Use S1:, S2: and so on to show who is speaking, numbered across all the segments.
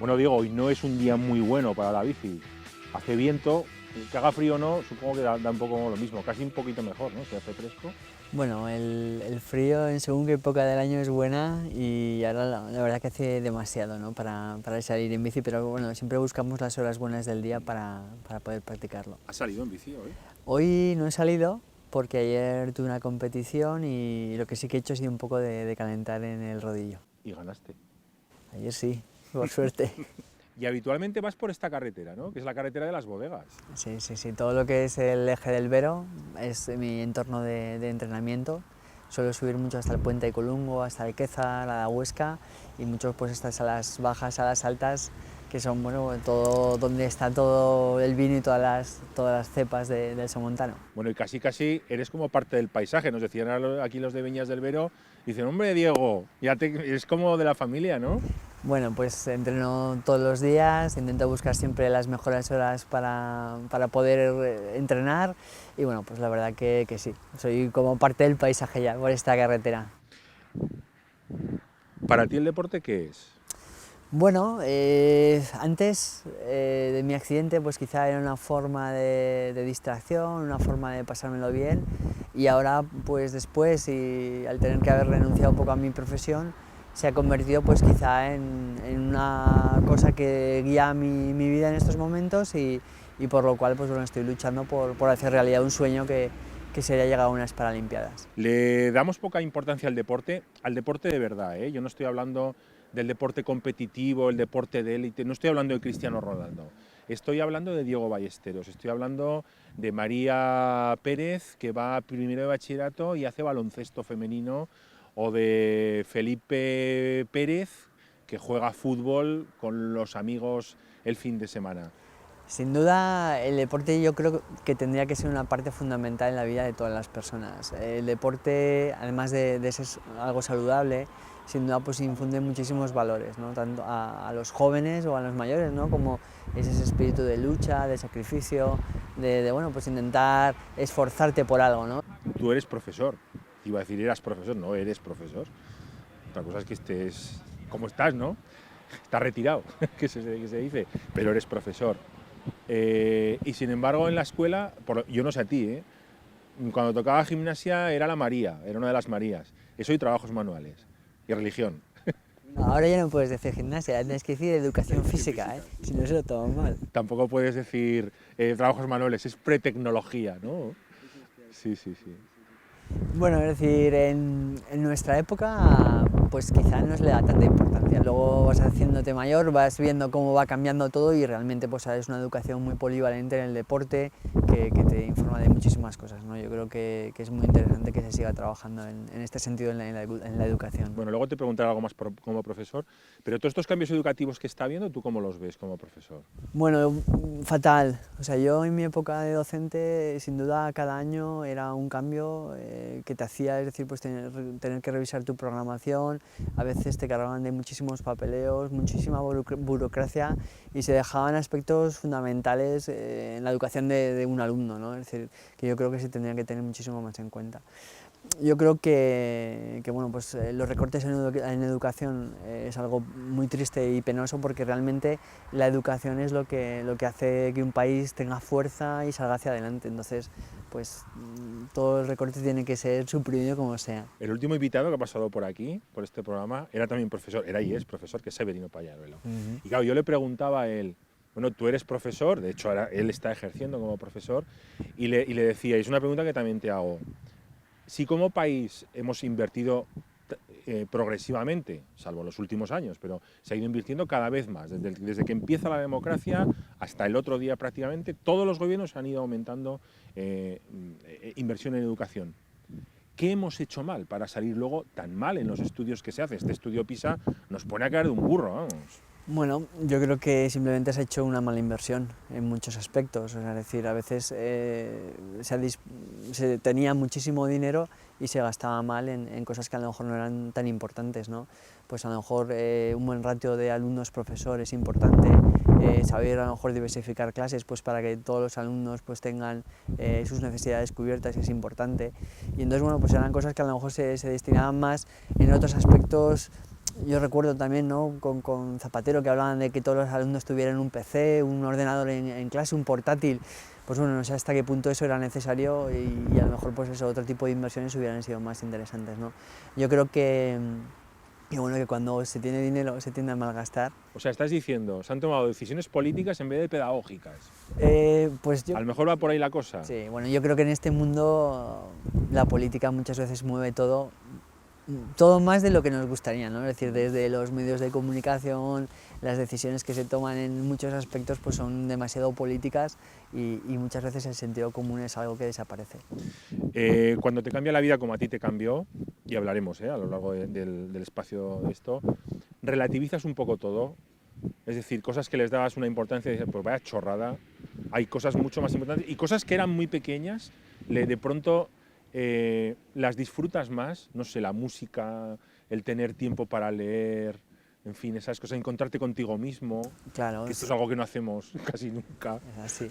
S1: Bueno, Diego, hoy no es un día muy bueno para la bici. Hace viento, que haga frío o no, supongo que da un poco lo mismo, casi un poquito mejor, ¿no? Si hace fresco.
S2: Bueno, el frío en según qué época del año es buena y ahora la verdad que hace demasiado, ¿no? para salir en bici, pero bueno, siempre buscamos las horas buenas del día para poder practicarlo.
S1: ¿Has salido en bici hoy?
S2: Hoy no he salido porque ayer tuve una competición y lo que sí que he hecho ha sido un poco de calentar en el rodillo.
S1: Y ganaste.
S2: Ayer sí, por suerte.
S1: Y habitualmente vas por esta carretera, ¿no? Que es la carretera de las bodegas.
S2: Sí, todo lo que es el eje del Vero es mi entorno de entrenamiento. Suelo subir mucho hasta el puente de Colungo, hasta Alquézar, a la Huesca y muchos pues estas a las bajas, a las altas, que son bueno, todo donde está todo el vino y todas las cepas del Somontano.
S1: Bueno, y casi eres como parte del paisaje. Nos decían aquí los de Viñas del Vero, dicen, hombre, Diego, es como de la familia, ¿no?
S2: Bueno, pues entreno todos los días, intento buscar siempre las mejores horas para poder entrenar y bueno, pues la verdad que sí, soy como parte del paisaje ya por esta carretera.
S1: ¿Para ti el deporte qué es?
S2: Bueno, antes de mi accidente pues quizá era una forma de distracción, una forma de pasármelo bien y ahora pues después y al tener que haber renunciado un poco a mi profesión se ha convertido pues quizá en una cosa que guía mi vida en estos momentos y por lo cual pues bueno, estoy luchando por hacer realidad un sueño que sería llegar a unas Paralimpiadas.
S1: Le damos poca importancia al deporte de verdad, ¿eh? Yo no estoy hablando del deporte competitivo, el deporte de élite, no estoy hablando de Cristiano Ronaldo, estoy hablando de Diego Ballesteros, estoy hablando de María Pérez, que va a primero de bachillerato y hace baloncesto femenino, o de Felipe Pérez, que juega fútbol con los amigos el fin de semana.
S2: Sin duda, el deporte yo creo que tendría que ser una parte fundamental en la vida de todas las personas. El deporte, además de ser algo saludable, sin duda pues infunde muchísimos valores, ¿no? Tanto a los jóvenes o a los mayores, ¿no? Como ese espíritu de lucha, de sacrificio, bueno, pues intentar esforzarte por algo, ¿no?
S1: Tú eres profesor, iba a decir eras profesor, no eres profesor. Otra cosa es que estés como estás, ¿no? Estás retirado, que se dice, pero eres profesor. Y sin embargo en la escuela, yo no sé a ti, cuando tocaba gimnasia era la María, era una de las Marías. Eso y trabajos manuales y religión.
S2: Ahora ya no puedes decir gimnasia, tienes que decir educación física, ¿eh? Si no se lo toman mal.
S1: Tampoco puedes decir trabajos manuales, es pretecnología, ¿no? Sí.
S2: Bueno, es decir, en nuestra época pues quizá no se le da tanta importancia. Luego vas haciéndote mayor, vas viendo cómo va cambiando todo y realmente pues es una educación muy polivalente en el deporte que te informa de muchísimas cosas, ¿no? Yo creo que es muy interesante que se siga trabajando en este sentido en la educación.
S1: Bueno, luego te preguntaré algo más como profesor, pero todos estos cambios educativos que está habiendo, ¿tú cómo los ves como profesor?
S2: Bueno, fatal. O sea, yo en mi época de docente, sin duda, cada año era un cambio que te hacía, es decir, pues tener que revisar tu programación, a veces te cargaban de muchísimos papeleos, muchísima burocracia y se dejaban aspectos fundamentales en la educación de un alumno, ¿no? Es decir, que yo creo que se tendría que tener muchísimo más en cuenta. Yo creo que bueno, pues, los recortes en educación es algo muy triste y penoso porque realmente la educación es lo que hace que un país tenga fuerza y salga hacia adelante. Entonces, pues todo el recorte tiene que ser suprimido como sea.
S1: El último invitado que ha pasado por aquí, por este programa, era también profesor, era y es profesor, que es Severino Pallaruelo. Y claro, yo le preguntaba a él, bueno, tú eres profesor, de hecho ahora él está ejerciendo como profesor, y le decía, y es una pregunta que también te hago, si como país hemos invertido progresivamente, salvo en los últimos años, pero se ha ido invirtiendo cada vez más, desde que empieza la democracia hasta el otro día prácticamente, todos los gobiernos han ido aumentando inversión en educación. ¿Qué hemos hecho mal para salir luego tan mal en los estudios que se hacen? Este estudio PISA nos pone a caer de un burro, vamos.
S2: Bueno, yo creo que simplemente se ha hecho una mala inversión en muchos aspectos. O sea, es decir, a veces se tenía muchísimo dinero y se gastaba mal en cosas que a lo mejor no eran tan importantes, ¿no? Pues a lo mejor un buen ratio de alumnos-profesor es importante, saber a lo mejor diversificar clases pues para que todos los alumnos pues tengan sus necesidades cubiertas es importante. Y entonces, bueno, pues eran cosas que a lo mejor se destinaban más en otros aspectos yo recuerdo también, ¿no? con Zapatero, que hablaban de que todos los alumnos tuvieran un PC, un ordenador en clase, un portátil. Pues bueno, no sé hasta qué punto eso era necesario y a lo mejor pues eso, otro tipo de inversiones hubieran sido más interesantes, ¿no? Yo creo que bueno, que cuando se tiene dinero se tiende a malgastar.
S1: O sea, estás diciendo, se han tomado decisiones políticas en vez de pedagógicas.
S2: Pues yo...
S1: A lo mejor va por ahí la cosa.
S2: Sí, bueno, yo creo que en este mundo la política muchas veces mueve todo más de lo que nos gustaría, ¿no? Es decir, desde los medios de comunicación, las decisiones que se toman en muchos aspectos pues son demasiado políticas y muchas veces el sentido común es algo que desaparece.
S1: Cuando te cambia la vida como a ti te cambió, y hablaremos a lo largo del espacio de esto, relativizas un poco todo, es decir, cosas que les dabas una importancia y dices, pues vaya chorrada, hay cosas mucho más importantes y cosas que eran muy pequeñas, de pronto las disfrutas más, no sé, la música, el tener tiempo para leer, en fin, esas cosas, encontrarte contigo mismo,
S2: claro,
S1: que esto es algo que no hacemos casi nunca.
S2: Es así.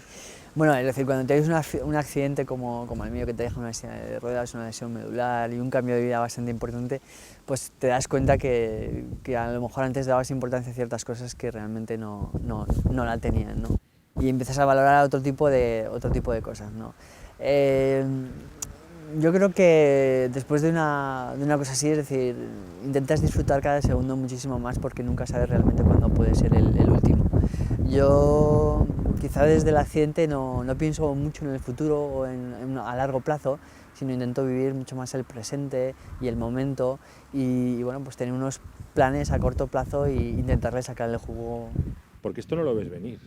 S2: Bueno, es decir, cuando tienes un accidente como el mío, que te deja una silla de ruedas, una lesión medular y un cambio de vida bastante importante, pues te das cuenta que a lo mejor antes dabas importancia a ciertas cosas que realmente no la tenían, ¿no? Y empiezas a valorar otro tipo de cosas, ¿no? Yo creo que después de una cosa así, es decir, intentas disfrutar cada segundo muchísimo más porque nunca sabes realmente cuándo puede ser el último. Yo quizá desde el accidente no pienso mucho en el futuro o a largo plazo, sino intento vivir mucho más el presente y el momento y bueno, pues tener unos planes a corto plazo e intentarle sacar el jugo.
S1: Porque esto no lo ves venir.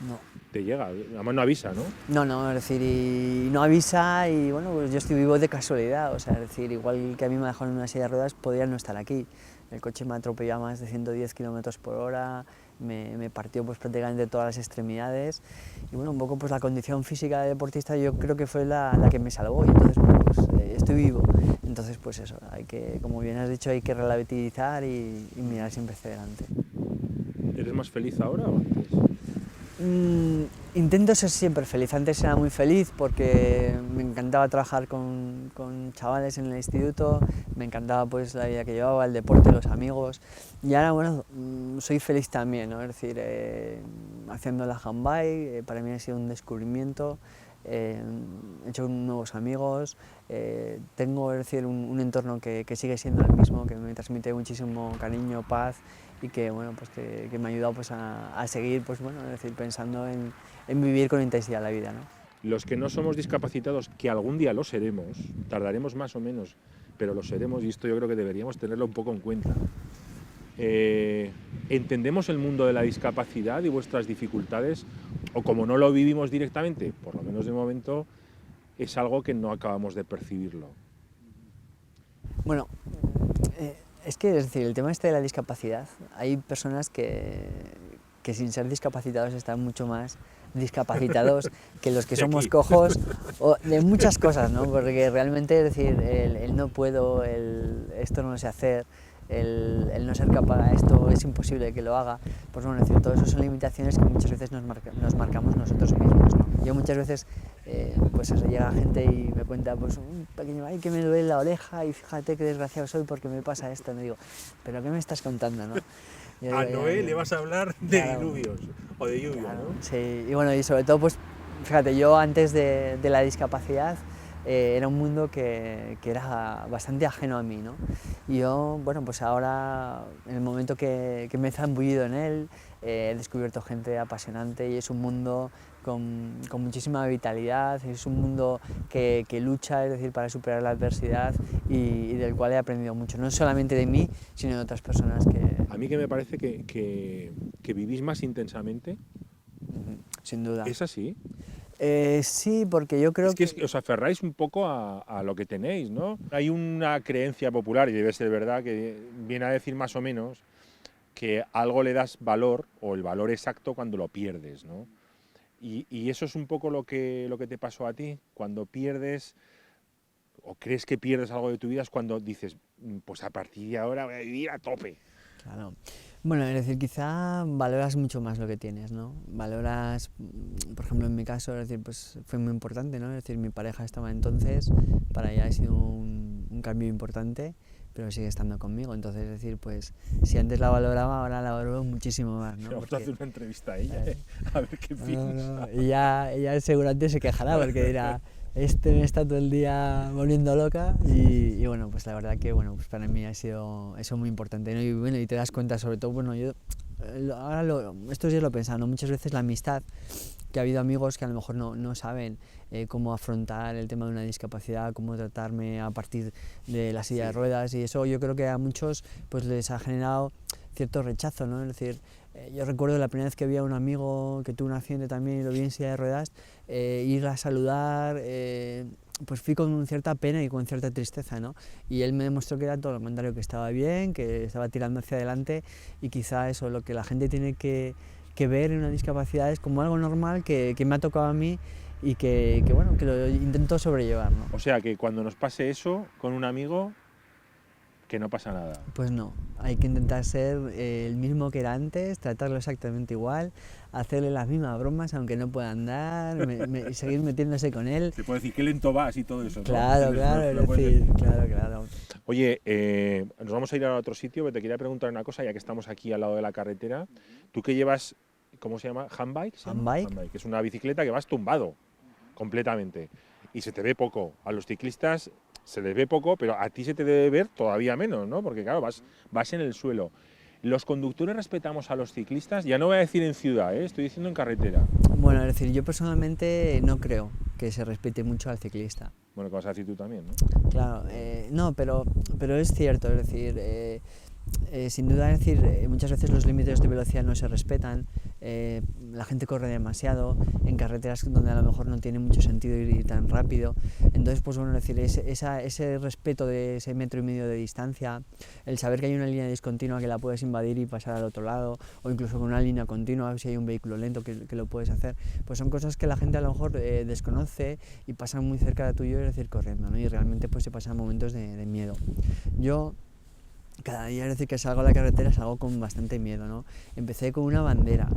S2: No.
S1: Te llega, además no avisa, ¿no?
S2: No, es decir, y no avisa y bueno, pues yo estoy vivo de casualidad, o sea, es decir, igual que a mí me dejaron en una silla de ruedas, podría no estar aquí. El coche me atropelló a más de 110 km por hora, me partió pues prácticamente todas las extremidades y bueno, un poco pues la condición física de deportista yo creo que fue la que me salvó y entonces bueno, pues estoy vivo. Entonces pues eso, hay que, como bien has dicho, hay que relativizar y mirar siempre hacia adelante.
S1: ¿Eres más feliz ahora o antes?
S2: Intento ser siempre feliz. Antes era muy feliz porque me encantaba trabajar con chavales en el instituto, me encantaba pues la vida que llevaba, el deporte, los amigos y ahora bueno, soy feliz también, ¿no? Es decir, haciendo la handbike, para mí ha sido un descubrimiento, he hecho nuevos amigos, tengo es decir, un entorno que sigue siendo el mismo, que me transmite muchísimo cariño, paz y que, bueno, pues que me ha ayudado pues a seguir pues, bueno, es decir, pensando en vivir con intensidad la vida, ¿no?
S1: Los que no somos discapacitados, que algún día lo seremos, tardaremos más o menos, pero lo seremos y esto yo creo que deberíamos tenerlo un poco en cuenta. ¿Entendemos el mundo de la discapacidad y vuestras dificultades? O como no lo vivimos directamente, por lo menos de momento, es algo que no acabamos de percibirlo.
S2: Bueno, es que, es decir, el tema este de la discapacidad, hay personas que sin ser discapacitados están mucho más discapacitados que los que somos cojos, o de muchas cosas, ¿no? Porque realmente, es decir, el no puedo, esto no lo sé hacer, el no ser capaz de esto, es imposible que lo haga, pues bueno, es decir, todo eso son limitaciones que muchas veces nos marcamos nosotros mismos, ¿no? Yo muchas veces, pues eso, llega gente y me cuenta, pues un pequeño, ay, que me duele la oreja y fíjate qué desgraciado soy porque me pasa esto, y me digo, pero ¿qué me estás contando, no?
S1: A Noé le vas a hablar de
S2: claro,
S1: diluvios o de lluvia,
S2: claro,
S1: ¿no?
S2: Sí, y bueno, y sobre todo, pues fíjate, yo antes de la discapacidad era un mundo que era bastante ajeno a mí, ¿no? Y yo, bueno, pues ahora, en el momento que me he zambullido en él, he descubierto gente apasionante y es un mundo con muchísima vitalidad, es un mundo que lucha, es decir, para superar la adversidad y del cual he aprendido mucho, no solamente de mí, sino de otras personas que...
S1: A mí que me parece que vivís más intensamente.
S2: Sin duda.
S1: ¿Es así?
S2: Sí, porque yo creo
S1: que os aferráis un poco a lo que tenéis, ¿no? Hay una creencia popular, y debe ser verdad, que viene a decir más o menos que algo le das valor, o el valor exacto, cuando lo pierdes, ¿no? Y eso es un poco lo que te pasó a ti, cuando pierdes, o crees que pierdes algo de tu vida, es cuando dices, pues a partir de ahora voy a vivir a tope.
S2: Claro. Bueno, es decir, quizá valoras mucho más lo que tienes, ¿no? Valoras, por ejemplo, en mi caso, es decir, pues fue muy importante, ¿no? Es decir, mi pareja estaba entonces, para ella ha sido un cambio importante, pero sigue estando conmigo. Entonces, es decir, pues si antes la valoraba, ahora la valoro muchísimo más, ¿no?
S1: Vamos a hacer una entrevista a ella, a ver qué piensa.
S2: Y ella seguramente se quejará porque dirá, me está todo el día volviendo loca y bueno, pues la verdad que bueno, pues para mí ha sido eso muy importante, ¿no? Y bueno, y te das cuenta, sobre todo, bueno, yo estos días lo he pensado, ¿no? Muchas veces la amistad, que ha habido amigos que a lo mejor no saben cómo afrontar el tema de una discapacidad, cómo tratarme a partir de la silla de ruedas, y eso yo creo que a muchos pues les ha generado cierto rechazo, ¿no? Es decir, yo recuerdo la primera vez que vi a un amigo que tuvo un accidente también y lo vi en silla de ruedas, ir a saludar, pues fui con cierta pena y con cierta tristeza, ¿no? Y él me demostró que era todo lo contrario, que estaba bien, que estaba tirando hacia adelante, y quizá eso, lo que la gente tiene que ver en una discapacidad es como algo normal que me ha tocado a mí y que bueno, que lo intento sobrellevar, ¿no?
S1: O sea, que cuando nos pase eso con un amigo, que no pasa nada.
S2: Pues no, hay que intentar ser el mismo que era antes, tratarlo exactamente igual, hacerle las mismas bromas aunque no pueda andar, y seguir metiéndose con él.
S1: Te puedo decir qué lento vas y todo eso, ¿no?
S2: Claro, es decir, claro.
S1: Oye, nos vamos a ir a otro sitio, pero te quería preguntar una cosa, ya que estamos aquí al lado de la carretera. Tú que llevas, ¿cómo se llama? ¿Handbike?
S2: Handbike,
S1: que es una bicicleta que vas tumbado completamente y se te ve poco. A los ciclistas se les ve poco, pero a ti se te debe ver todavía menos, ¿no? Porque claro, vas en el suelo. ¿Los conductores respetamos a los ciclistas? Ya no voy a decir en ciudad, estoy diciendo en carretera.
S2: Bueno, es decir, yo personalmente no creo que se respete mucho al ciclista.
S1: Bueno, que vas a decir tú también, ¿no?
S2: Claro, no, pero es cierto, es decir, sin duda, es decir, muchas veces los límites de velocidad no se respetan, la gente corre demasiado en carreteras donde a lo mejor no tiene mucho sentido ir tan rápido. Entonces, pues bueno, es decir, ese respeto de ese 1,5 metros de distancia, el saber que hay una línea discontinua que la puedes invadir y pasar al otro lado, o incluso con una línea continua, si hay un vehículo lento que lo puedes hacer, pues son cosas que la gente a lo mejor desconoce y pasan muy cerca de tuyo, es decir, corriendo, ¿no? Y realmente pues se pasan momentos de miedo. Yo cada día, es decir, que salgo a la carretera salgo con bastante miedo, ¿no? Empecé con una bandera,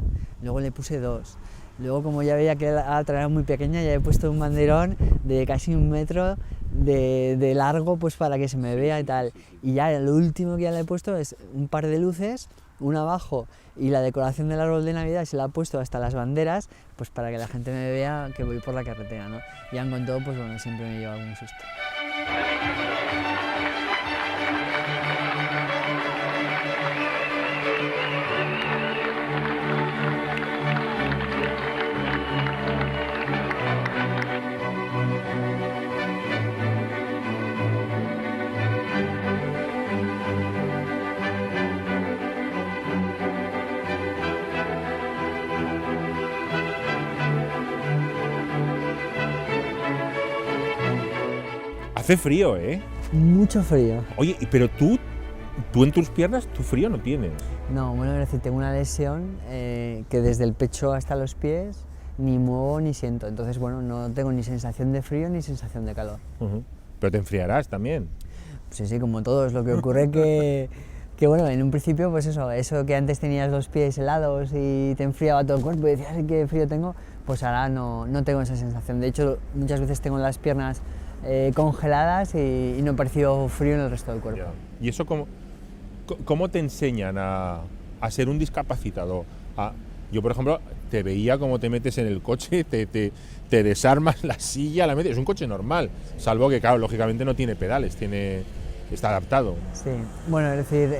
S2: luego le puse 2, luego como ya veía que la otra era muy pequeña ya he puesto un banderón de casi 1 metro de largo, pues para que se me vea y tal, y ya lo último que ya le he puesto es un par de luces, una abajo, y la decoración del árbol de Navidad se la he puesto hasta las banderas, pues para que la gente me vea que voy por la carretera, ¿no? Y aun con todo, pues bueno, siempre me lleva algún susto.
S1: Hace frío, ¿eh?
S2: Mucho frío.
S1: Oye, pero tú en tus piernas, tú frío no tienes.
S2: No, bueno, es decir, tengo una lesión que desde el pecho hasta los pies ni muevo ni siento. Entonces, bueno, no tengo ni sensación de frío ni sensación de calor.
S1: Pero te enfriarás también.
S2: Sí, como todos. Lo que ocurre que bueno, en un principio, pues eso que antes tenías los pies helados y te enfriaba todo el cuerpo y decías qué frío tengo, pues ahora no tengo esa sensación. De hecho, muchas veces tengo las piernas congeladas y no he percibido frío en el resto del cuerpo.
S1: ¿Y eso cómo te enseñan a ser un discapacitado? Yo, por ejemplo, te veía cómo te metes en el coche, te desarmas la silla, la metes. Es un coche normal, salvo que, claro, lógicamente no tiene pedales, está adaptado.
S2: Sí, bueno, es decir,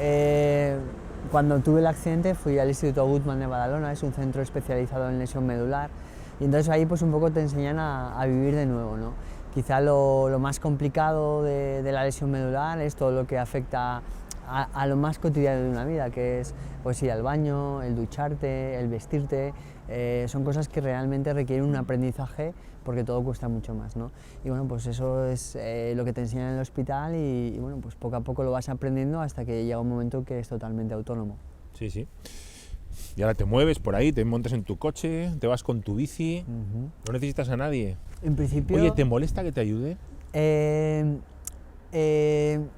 S2: cuando tuve el accidente fui al Instituto Guttmann de Badalona, es un centro especializado en lesión medular, y entonces ahí pues un poco te enseñan a vivir de nuevo, ¿no? Quizá lo más complicado de la lesión medular es todo lo que afecta a lo más cotidiano de una vida, que es pues ir al baño, el ducharte, el vestirte, son cosas que realmente requieren un aprendizaje porque todo cuesta mucho más, ¿no? Y bueno, pues eso es lo que te enseñan en el hospital y bueno, pues poco a poco lo vas aprendiendo hasta que llega un momento que es totalmente autónomo.
S1: Sí, sí. Y ahora te mueves por ahí, te montas en tu coche, te vas con tu bici, no necesitas a nadie.
S2: En principio...
S1: Oye, ¿te molesta que te ayude?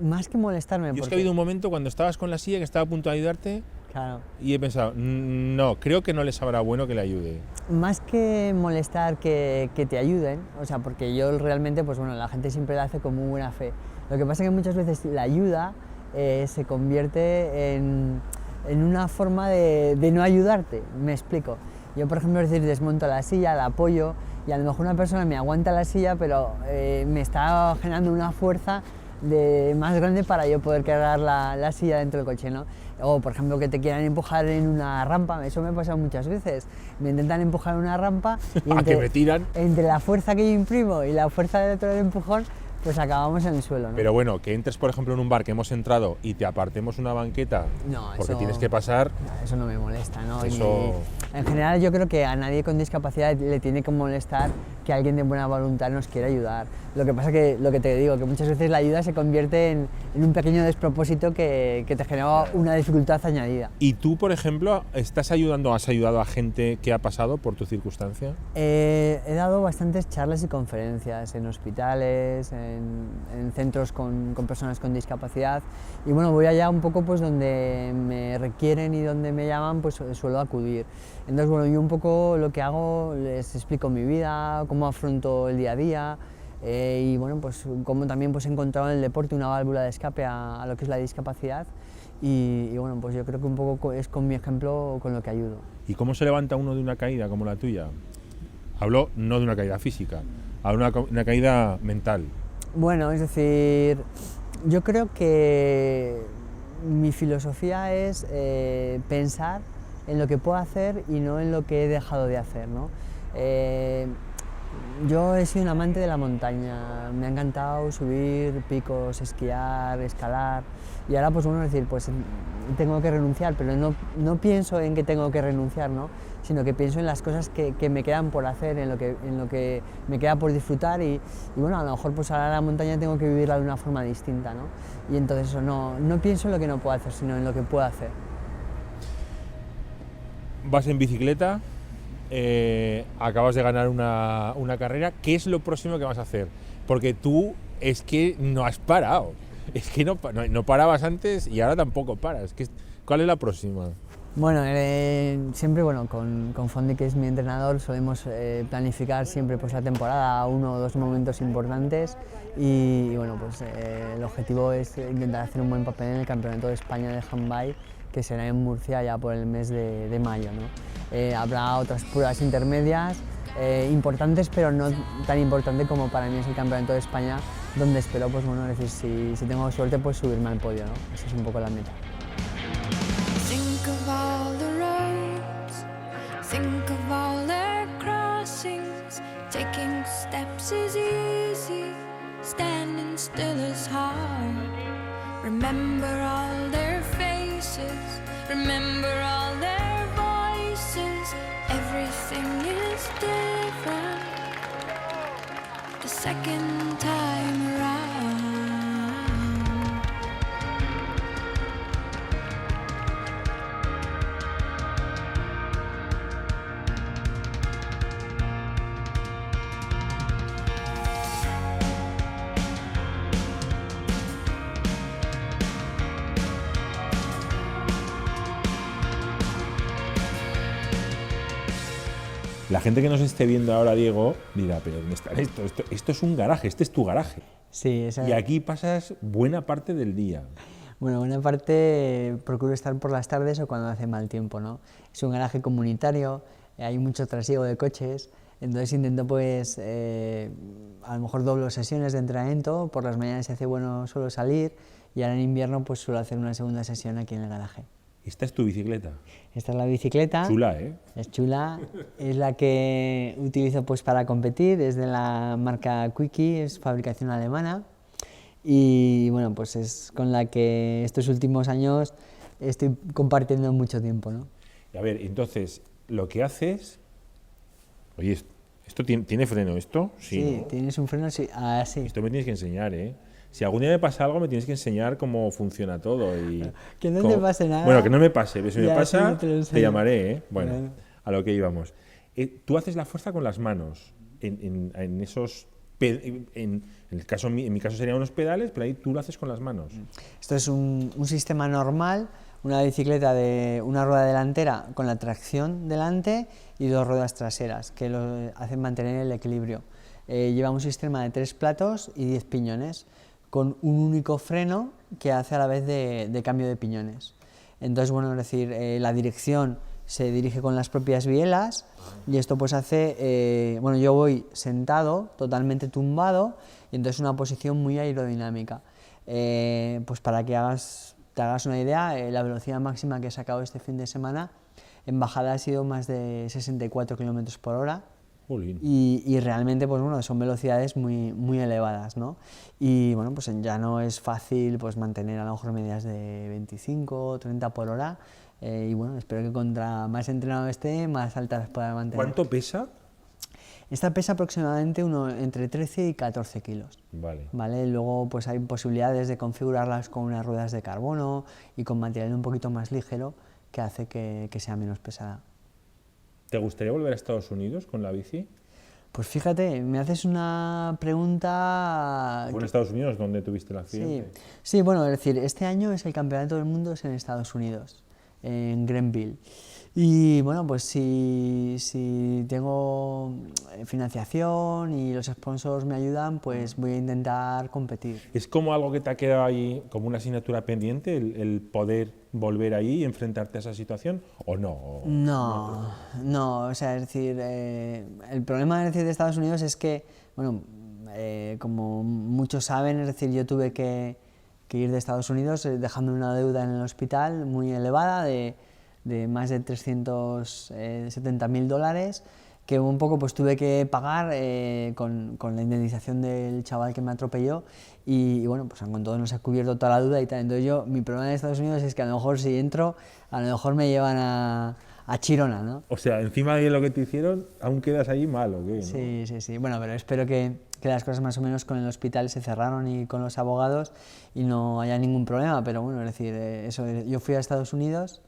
S2: Más que molestarme...
S1: Yo es que ha habido un momento cuando estabas con la silla que estaba a punto de ayudarte,
S2: claro,
S1: y he pensado, no, creo que no les sabrá bueno que le ayude.
S2: Más que molestar que te ayuden, o sea, porque yo realmente, pues bueno, la gente siempre la hace con muy buena fe. Lo que pasa es que muchas veces la ayuda se convierte en una forma de no ayudarte. Me explico. Yo, por ejemplo, es decir, desmonto la silla, la apoyo y a lo mejor una persona me aguanta la silla, pero me está generando una fuerza más grande para yo poder cargar la silla dentro del coche, ¿no? O, por ejemplo, que te quieran empujar en una rampa, eso me ha pasado muchas veces. Me intentan empujar en una rampa y
S1: que me tiran.
S2: Entre la fuerza que yo imprimo y la fuerza del otro del empujón, pues acabamos en el suelo, ¿no?
S1: Pero bueno, que entres, por ejemplo, en un bar que hemos entrado y te apartemos una banqueta porque tienes que pasar...
S2: Eso no me molesta, ¿no?
S1: Eso...
S2: En general yo creo que a nadie con discapacidad le tiene que molestar que alguien de buena voluntad nos quiera ayudar. Lo que pasa que, lo que te digo, que muchas veces la ayuda se convierte en un pequeño despropósito que te genera una dificultad añadida.
S1: ¿Y tú, por ejemplo, has ayudado a gente que ha pasado por tu circunstancia?
S2: He dado bastantes charlas y conferencias en hospitales, en centros con personas con discapacidad y bueno, voy allá un poco pues donde me requieren y donde me llaman, pues suelo acudir. Entonces bueno, yo un poco lo que hago, les explico mi vida, cómo afronto el día a día y bueno, pues cómo también pues, he encontrado en el deporte una válvula de escape a lo que es la discapacidad y bueno, pues yo creo que un poco es con mi ejemplo con lo que ayudo.
S1: ¿Y cómo se levanta uno de una caída como la tuya? Hablo no de una caída física, hablo de una caída mental.
S2: Bueno, es decir, yo creo que mi filosofía es pensar en lo que puedo hacer y no en lo que he dejado de hacer, ¿no? Yo he sido un amante de la montaña, me ha encantado subir picos, esquiar, escalar y ahora pues bueno, es decir, pues tengo que renunciar, pero no pienso en que tengo que renunciar, ¿no? Sino que pienso en las cosas que me quedan por hacer, en lo que me queda por disfrutar y bueno, a lo mejor pues ahora la montaña tengo que vivirla de una forma distinta, ¿no? Y entonces eso, no pienso en lo que no puedo hacer, sino en lo que puedo hacer.
S1: Vas en bicicleta, acabas de ganar una carrera, ¿qué es lo próximo que vas a hacer? Porque tú es que no has parado, es que no parabas antes y ahora tampoco paras. ¿Cuál es la próxima?
S2: Bueno, siempre bueno, con Fondi, que es mi entrenador, solemos planificar siempre pues, la temporada, 1 o 2 momentos importantes y bueno, pues el objetivo es intentar hacer un buen papel en el Campeonato de España de Handbike, que será en Murcia ya por el mes de mayo, ¿no? Habrá otras pruebas intermedias importantes, pero no tan importante como para mí es el Campeonato de España, donde espero, pues bueno, es decir, si tengo suerte, pues subirme al podio, ¿no? Esa es un poco la meta.
S3: Think of all the roads, think of all their crossings. Taking steps is easy, standing still is hard. Remember all their faces, remember all their voices. Everything is different the second time around.
S1: La gente que nos esté viendo ahora, Diego, dirá, pero ¿dónde está esto? Esto es un garaje, este es tu garaje.
S2: Sí,
S1: y aquí pasas buena parte del día.
S2: Bueno, buena parte procuro estar por las tardes o cuando hace mal tiempo, ¿no? Es un garaje comunitario, hay mucho trasiego de coches, entonces intento pues a lo mejor doblo sesiones de entrenamiento, por las mañanas si hace bueno suelo salir y ahora en invierno pues suelo hacer una segunda sesión aquí en el garaje.
S1: ¿Esta es tu bicicleta?
S2: Esta es la bicicleta.
S1: Chula, ¿eh?
S2: Es chula, es la que utilizo pues para competir, es de la marca Quickie, es fabricación alemana y bueno, pues es con la que estos últimos años estoy compartiendo mucho tiempo, ¿no?
S1: A ver, entonces, lo que haces... Oye, ¿esto tiene freno esto?
S2: Sí,
S1: ¿no?
S2: ¿Tienes un freno? Sí. Ah, sí.
S1: Esto me tienes que enseñar, ¿eh? Si algún día me pasa algo, me tienes que enseñar cómo funciona todo. Y
S2: que no te pase nada.
S1: Bueno, que no me pase. Si me pasa,
S2: sí,
S1: te llamaré, ¿eh? Bueno, a lo que íbamos. Tú haces la fuerza con las manos. En esos... En mi caso serían unos pedales, pero ahí tú lo haces con las manos.
S2: Esto es un sistema normal, una bicicleta de una rueda delantera con la tracción delante y 2 ruedas traseras, que lo hacen mantener el equilibrio. Lleva un sistema de 3 platos y 10 piñones. con un único freno que hace a la vez de cambio de piñones. Entonces, bueno, es decir, la dirección se dirige con las propias bielas y esto pues hace, bueno, yo voy sentado, totalmente tumbado, y entonces una posición muy aerodinámica. Pues para que te hagas una idea, la velocidad máxima que he sacado este fin de semana en bajada ha sido más de 64 km por hora. Y realmente, pues bueno, son velocidades muy elevadas, ¿no? Y bueno, pues ya no es fácil pues mantener a lo mejor medidas de 25 o 30 por hora. Y bueno, espero que contra más entrenado esté, más altas pueda mantener.
S1: ¿Cuánto pesa?
S2: Esta pesa aproximadamente entre 13 y 14 kilos. Vale. Luego pues hay posibilidades de configurarlas con unas ruedas de carbono y con material un poquito más ligero que hace que sea menos pesada.
S1: ¿Te gustaría volver a Estados Unidos con la bici?
S2: Pues fíjate, me haces una pregunta...
S1: ¿Fue en Estados Unidos donde tuviste el accidente?
S2: Sí, bueno, es decir, este año es el campeonato del mundo es en Estados Unidos, en Greenville. Y bueno, pues si tengo financiación y los sponsors me ayudan, pues voy a intentar competir.
S1: ¿Es como algo que te ha quedado ahí, como una asignatura pendiente, el poder volver ahí y enfrentarte a esa situación, o no?
S2: No, o sea, es decir, el problema de Estados Unidos es que, bueno, como muchos saben, es decir, yo tuve que ir de Estados Unidos dejando una deuda en el hospital muy elevada de más de $370.000 que un poco pues tuve que pagar con la indemnización del chaval que me atropelló y bueno, pues con todo no se ha cubierto toda la duda y tal. Entonces mi problema en Estados Unidos es que a lo mejor si entro, a lo mejor me llevan a Chirona, ¿no?
S1: O sea, encima de lo que te hicieron, ¿aún quedas allí mal o qué? ¿No?
S2: Sí. Bueno, pero espero que las cosas más o menos con el hospital se cerraron y con los abogados y no haya ningún problema, pero bueno, es decir, yo fui a Estados Unidos,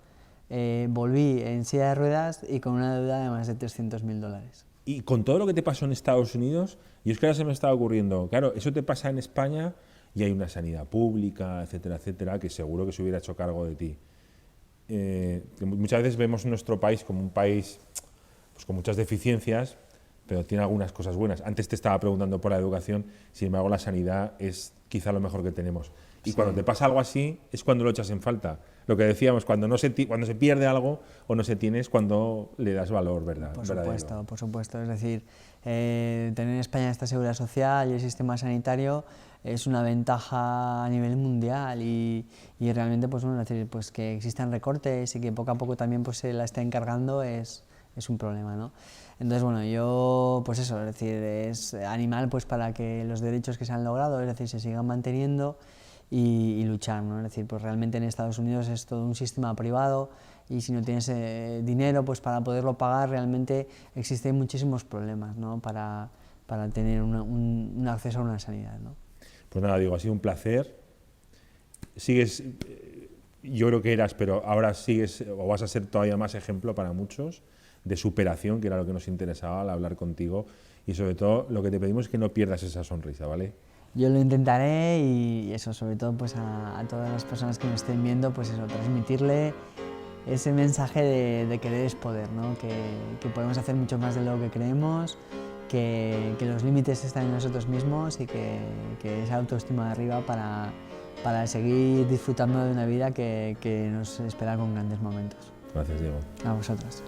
S2: volví en silla de ruedas y con una deuda de más de $300.000.
S1: Y con todo lo que te pasó en Estados Unidos, y es que ahora se me estaba ocurriendo, claro, eso te pasa en España y hay una sanidad pública, etcétera, etcétera, que seguro que se hubiera hecho cargo de ti. Que muchas veces vemos nuestro país como un país pues, con muchas deficiencias, pero tiene algunas cosas buenas. Antes te estaba preguntando por la educación, sin embargo la sanidad es quizá lo mejor que tenemos. Y cuando te pasa algo así es cuando lo echas en falta. Lo que decíamos, cuando se pierde algo o no se tiene es cuando le das valor, ¿verdad?
S2: Por supuesto. Es decir, tener en España esta seguridad social y el sistema sanitario es una ventaja a nivel mundial y realmente pues, bueno, es decir, pues que existan recortes y que poco a poco también pues, se la está encargando es un problema, ¿no? Entonces, bueno, yo, pues eso, es decir, es animal pues para que los derechos que se han logrado, es decir, se sigan manteniendo y luchar, ¿no? Es decir, pues realmente en Estados Unidos es todo un sistema privado y si no tienes dinero pues para poderlo pagar realmente existen muchísimos problemas, ¿no? para tener un acceso a una sanidad, ¿no?
S1: Pues nada, digo, ha sido un placer. Sigues, yo creo que eras, pero ahora sigues o vas a ser todavía más ejemplo para muchos de superación, que era lo que nos interesaba al hablar contigo y sobre todo lo que te pedimos es que no pierdas esa sonrisa, ¿vale?
S2: Yo lo intentaré y eso, sobre todo pues a todas las personas que me estén viendo, pues eso, transmitirle ese mensaje de querer es poder, ¿no? Que podemos hacer mucho más de lo que creemos, que los límites están en nosotros mismos y que esa autoestima de arriba para seguir disfrutando de una vida que nos espera con grandes momentos.
S1: Gracias, Diego.
S2: A vosotros.